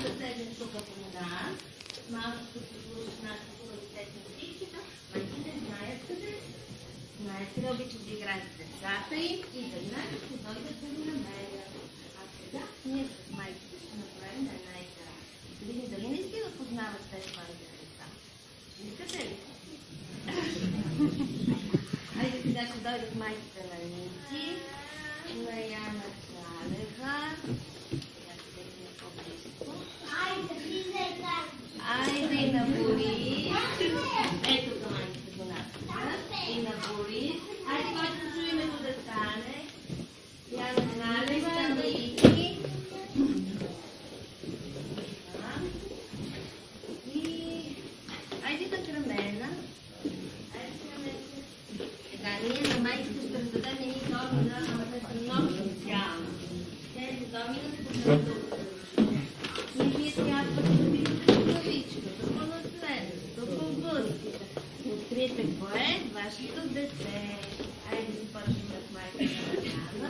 да седнем тук по нас, малко да послушаш нашите хубави песни птичета, майките знаят къде. Знаят къде обичат да играят с децата им и веднага ще дойдат да ни намерят. А сега ние с майките ще направим една игра. Дали не си да познават те своите деца? Искате ли? Айде сега ще дойдат майките на Нити, на Яна Кралева. Айде и на Борис. Ето за майките до нас. И на Борис. Айде, който чу името да стане. Яна Кралева, Нити. И айде да Крамена. Сега ние на майките ще раздадем едни домина, ама те са много специални. Тези домина са за и вие трябва да видите главичката, по-наследството, по-гъстите. Открийте кое е вашето дете. Айде започваме с майката на Яна.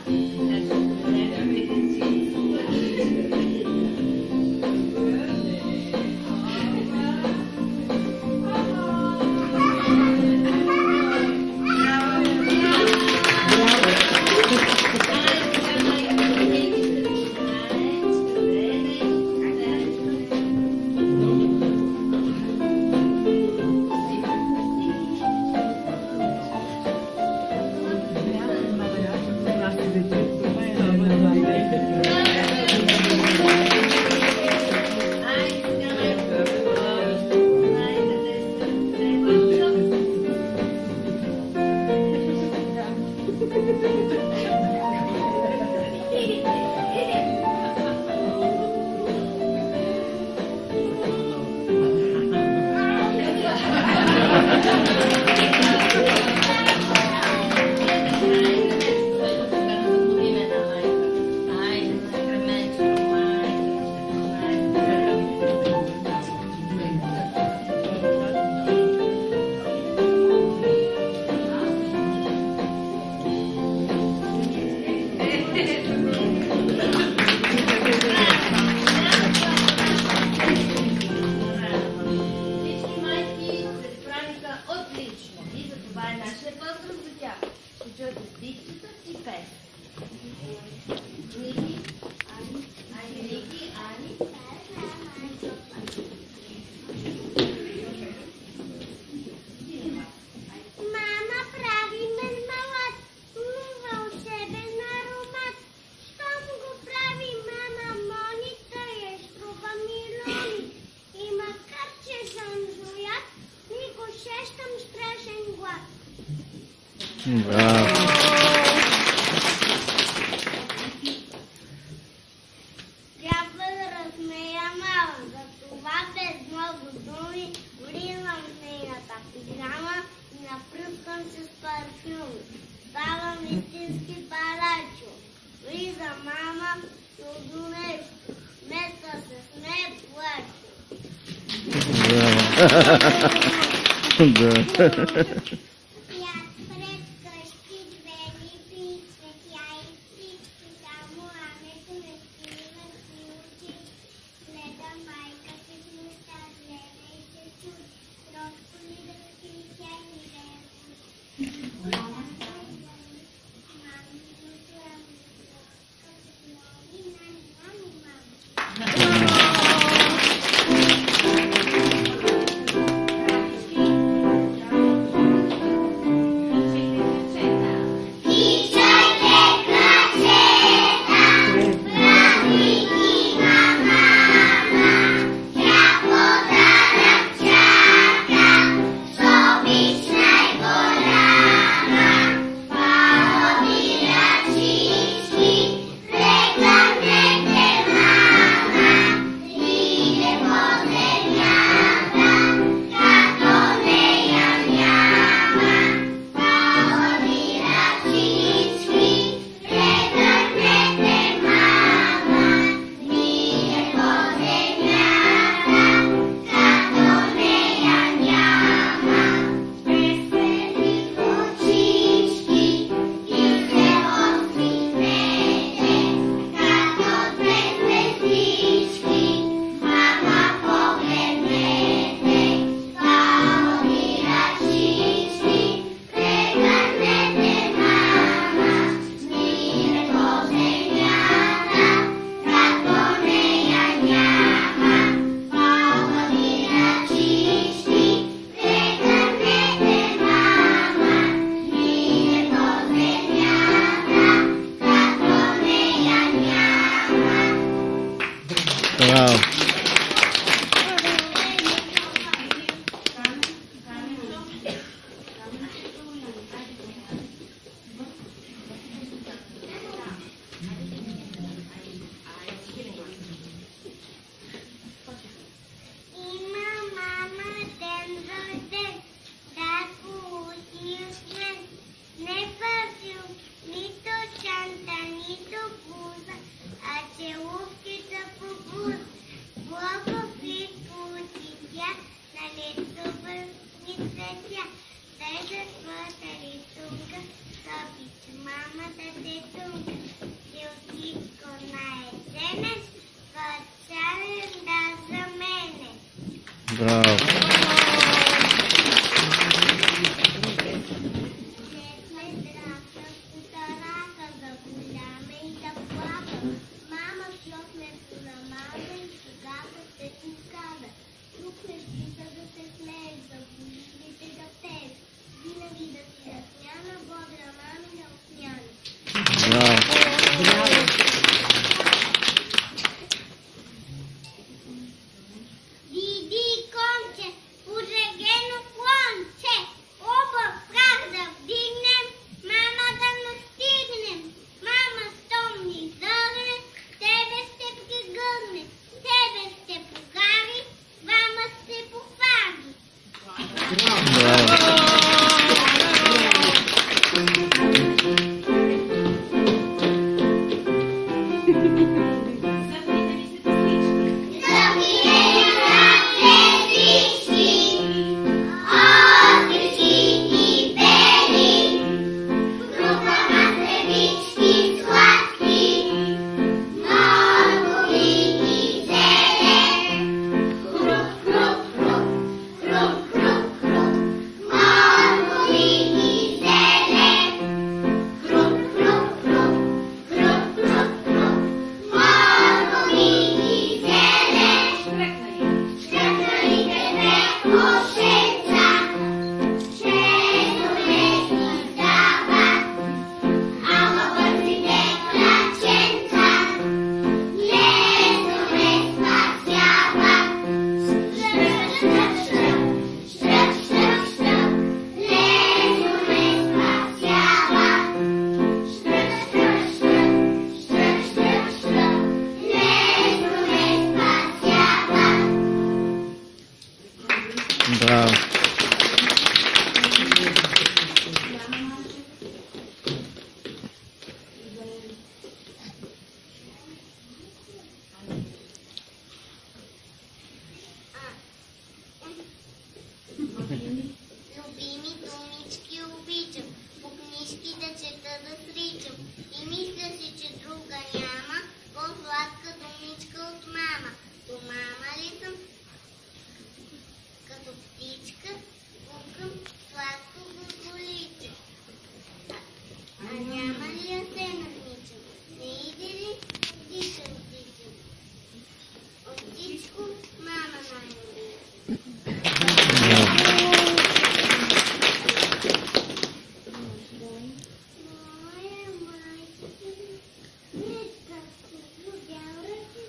Браво! Mama da te tunga, eu fico na escena, facciare da zamene. Браво! Мама шлопне на мама и тогава се каза. Тук не пита да се смееш, да будите да пееш. Винаги да си разсмяна, бодра мами да отсмяна. Браво! Диди конче, подрегено клонче, оба прах да вдигнем, мама да настигнем. Мама, щом ни дърне, тебе ще пригърне, тебе ще погари, двама ще пофаги. Браво! Браво! Любими думички обичам, по книжки да чета да сричам. И мисля си, че друга няма, по-сладка думичка от мама. До мама ли съм? Като птичка, пукам, сладко гургуличе. А няма ли да се надничам? Не иде ли? Дичам, дичам. От всичко мама най-любима. Моя майка, нека се любя ръце,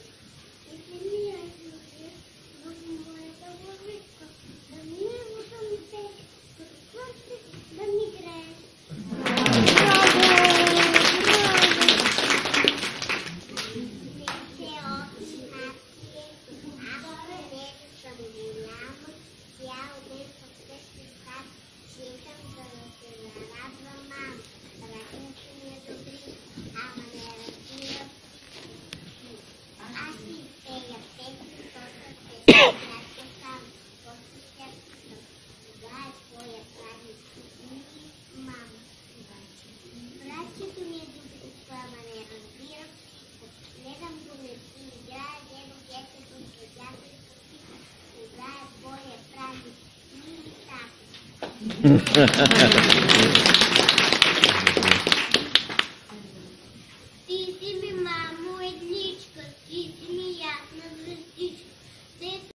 и се мия любя в моята главичка, да ми е водъмте, като слънце да ми грее. Се очи напие, аз не съм голяма, цял ден в къщи сад, чекам да се зарадва мама. Ръчните ми е добри, ама не разбира. Аз си пея песни, защото те кратко сам. После тях съм. Това е твоя празник. Мама. Братчето ми е добри, ама не разбира всичко. Гледам го не си играе, дедо гетето се дядо и всичко. Това е твоя празник. Мили тата.